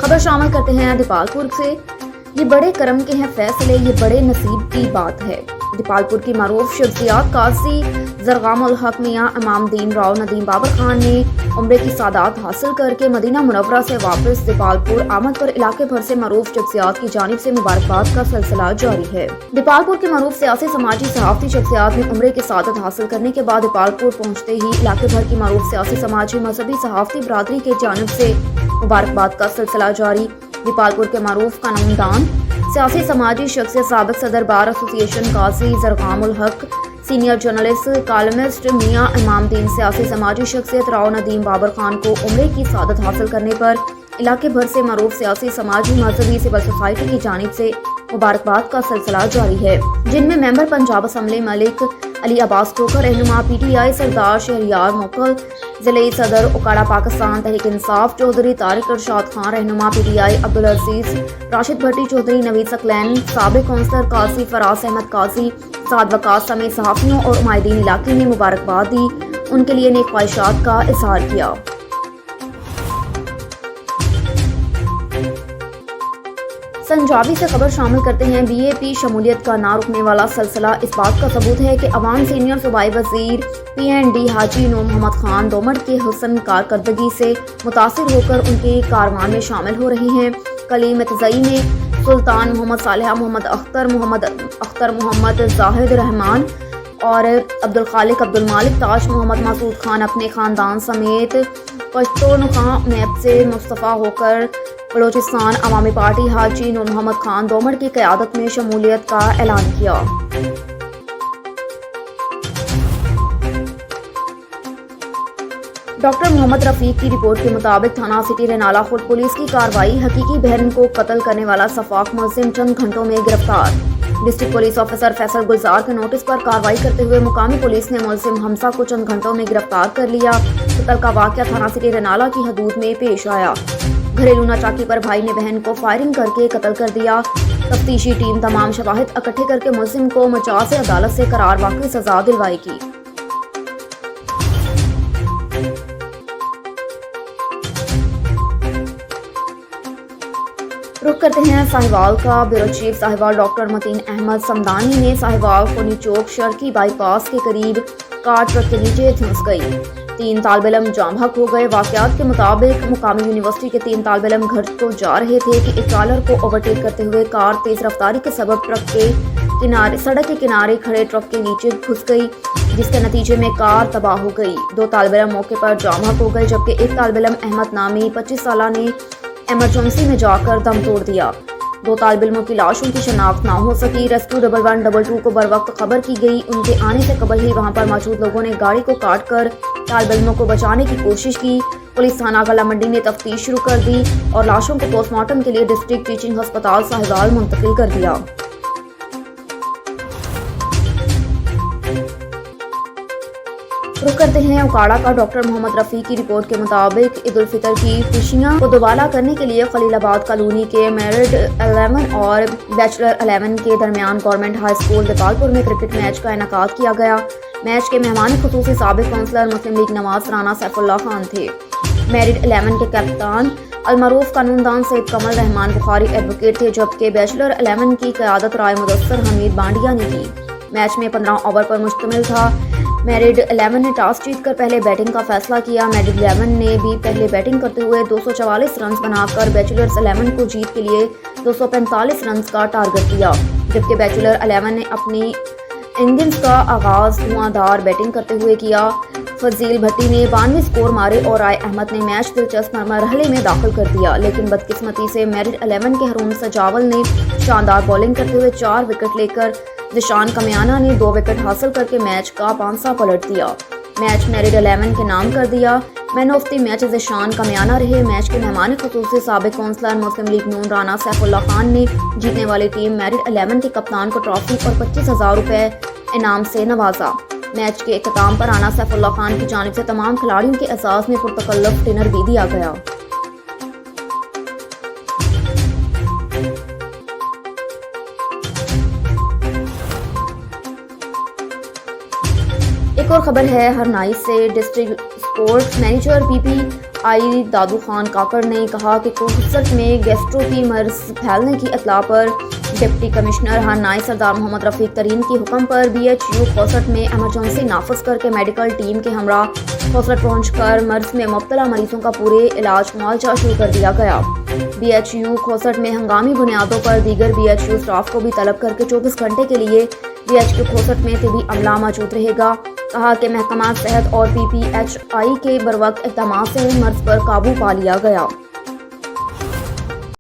खबर शामिल करते हैं दीपालपुर से। ये बड़े करम के हैं फैसले, ये बड़े नसीब की बात है। दीपालपुर की मरूफ शख्सियत काजी जरगामुल हक मियां इमामदीन राव नदीम बाबर खान ने उम्रे की सादात हासिल करके मदीना मुनव्वरा से वापस दीपालपुर आमद पर इलाके भर से मरूफ शख्सियत की जानिब से मुबारकबाद का सिलसिला जारी है। दीपालपुर के मरूफ सियासी समाजी सहाफती शख्सियत ने उम्रे की सादत हासिल करने के बाद दीपालपुर पहुँचते ही इलाके भर की मरूफ सियासी समाजी मजहबी सहाफती बरादरी के जानिब से मुबारकबाद का सिलसिला जारी। दीपालपुर के मरूफ कानूनदान सियासी समाजी शख्सियत साबिक सदर बार एसोसिएशन काजी जरगामुल हक, सीनियर जर्नलिस्ट कॉलमिस्ट मियां इमामदीन सियासी समाजी शख्सियत राव नदीम बाबर खान को उम्रे की सादत हासिल करने पर इलाके भर से मरूफ सियासी समाजी मजहबी सिविल सोसाइटी की जानिब से मुबारकबाद का सिलसिला जारी है, जिनमें मेंबर पंजाब असम्बली मलिक अली अब्बास खोखर, रहनुमा PTI सरदार शहरियार मोकल, जिले सदर उकाड़ा पाकिस्तान तहरीक इंसाफ चौधरी तारिक इरशाद खान, रहनुमा PTI अब्दुल अजीज राशिद भट्टी चौधरी, नवीद सकलैन, साबिक काउंसलर काजी फराज अहमद काजी, साद वकास समेत सहाफियों और उमायदीन इलाके ने मुबारकबाद दी, उनके लिए नेक ख्वाहिशात का इजहार किया। पंजाबी से खबर शामिल करते हैं। BAP शमूलियत का ना रुकने वाला सिलसिला इस बात का सबूत है कि अवाम सीनियर सूबाई वजीर PND हाजी नूर मोहम्मद खान दोमट के हुस्न कारकर्दगी से मुतासिर होकर उनके कारवान में शामिल हो रही हैं। कलीम इतज़ई में सुल्तान मोहम्मद सालेह मोहम्मद अख्तर मोहम्मद जाहिद रहमान और अब्दुल खालिक अब्दुल मालिक ताज मोहम्मद मासूद खान अपने खानदान समेत पश्तूनख्वा मैप से मुस्तफ़ा होकर बलोचिस्तान अवामी पार्टी हाजी नूर मोहम्मद खान दोमट की क़यादत में शमूलियत का ऐलान किया। डॉक्टर मोहम्मद रफीक की रिपोर्ट के मुताबिक थाना सिटी रेनाला खुद पुलिस की कार्रवाई, हकीकी बहन को कत्ल करने वाला सफाक मुलजिम चंद घंटों में गिरफ्तार। डिस्ट्रिक्ट पुलिस ऑफिसर फैसल गुलजार के नोटिस पर कार्रवाई करते हुए मुकामी पुलिस ने मुलजिम हमजा को चंद घंटों में गिरफ्तार कर लिया। कत्ल का वाक़या थाना सिटी रेनाला की हदूद में पेश आया। घरेलू नाचाकी पर भाई ने बहन को फायरिंग करके कत्ल कर दिया। तफ्तीशी टीम तमाम शवाहिद इकट्ठे करके मुलजिम को मचा से अदालत से करार वाकई सजा दिलवाएगी। रुख करते हैं साहिवाल का। Bureau chief Sahiwal doctor Mateen Ahmad Samdani ने साहिवाल कोनी चौक शर्की बाईपास के करीब कार ट्रक के नीचे धंस गई। 3 तालिब इल्म जाम बहक हो गए। वाक़यात के मुताबिक मुकामी यूनिवर्सिटी के 3 तालिब इल्म घर को जा रहे थे कि एक ट्रालर को ओवरटेक करते हुए कार तेज रफ्तारी के सबब सड़क के किनारे खड़े ट्रक के नीचे घुस गई, जिसके नतीजे में कार तबाह हो गई। 2 तालिब इल्म मौके पर जाम बहक हो गए, जबकि एक तालिब इल्म अहमद नामी 25 साल ने एमरजेंसी में जाकर दम तोड़ दिया। 2 तालिब इल्मों की लाशों की शनाख्त ना हो सकी। रेस्क्यू 11122 को बर वक्त खबर की गई। उनके आने से कबल ही वहां पर मौजूद लोगों ने गाड़ी को काट कर तालिब इल्मों को बचाने की कोशिश की। पुलिस थाना गला मंडी ने तफ्तीश शुरू कर दी और लाशों को पोस्टमार्टम के लिए डिस्ट्रिक्ट टीचिंग अस्पताल साहिवाल मुंतकिल कर दिया। रुक करते हैं उकाड़ा का। डॉक्टर मोहम्मद रफीक की रिपोर्ट के मुताबिक ईद उल फितर की खुशियां को दोबारा करने के लिए खलीलाबाद कॉलोनी के मैरिड 11 और बैचलर 11 के दरमियान गवर्नमेंट हाई स्कूल दीपालपुर में क्रिकेट मैच का इनेकाद किया गया। मैच के मेहमान खुसूसी साबिक काउंसलर मुस्लिम लीग नवाज राना सैफुल्लाह खान थे। मैरिड 11 के कप्तान अलमरूफ कानूनदान सैयद कमल रहमान बुखारी एडवोकेट थे, जबकि बैचलर 11 की क़यादत राय मुदस्सर हमीद बांडिया ने की। मैच में 15 ओवर पर मुश्तमिल था। मैरिड 11 ने टॉस जीतकर पहले बैटिंग का फैसला किया। मैरिड 11 ने भी पहले बैटिंग करते हुए 244 रन बनाकर बैचलर्स 11 को जीत के लिए 245 रन का टारगेट दिया, जबकि बैचलर 11 ने अपनी इनिंग्स का आगाज धुआंधार बैटिंग करते हुए किया। फजील भट्टी ने 92 स्कोर मारे और राय अहमद ने मैच दिलचस्प मरहले में दाखिल कर दिया, लेकिन बदकिस्मती से मैरिड 11 के हरूम सजावल ने शानदार बॉलिंग करते हुए 4 विकेट लेकर जिशान कमियाना ने 2 विकेट हासिल करके मैच का पांसा पलट दिया। मैच मैरिड 11 के नाम कर दिया। Man of the match Zeeshan Kamiyana रहे। मैच के मेहमान खुसूसी साबिक काउंसलर मुस्लिम लीग नून राना सैफुल्लाह खान ने जीतने वाली टीम मैरिड 11 के कप्तान को ट्रॉफी और 25,000 रुपए इनाम से नवाजा। मैच के इख्तिताम पर राना सैफुल्लाह खान की जानिब से तमाम खिलाड़ियों के एजाज में पुरतकल्लुफ डिनर भी दिया गया। एक और खबर है हरनाई से। डिस्ट्रिक्ट स्पोर्ट्स मैनेजर PP آئی دادو خان کاکڑ نے کہا کہ کوسٹ میں گیسٹرو کی مرض پھیلنے کی اطلاع پر ڈپٹی کمشنر ہرنائی سردار محمد رفیق ترین کی حکم پر بی ایچ یو کوسٹ میں ایمرجنسی نافذ کر کے میڈیکل ٹیم کے ہمراہ کوسٹ پہنچ کر مرض میں مبتلا مریضوں کا پورے علاج معالجہ شروع کر دیا گیا۔ بی ایچ یو کوسٹ میں ہنگامی بنیادوں پر دیگر بی ایچ یو اسٹاف کو بھی طلب کر کے 24 گھنٹے کے لیے بی ایچ یو کوسٹ میں طبی عملہ موجود رہے گا۔ کہا کہ محکمہ صحت اور پی پی ایچ آئی کے بروقت اقدامات سے مرض پر قابو پا لیا گیا۔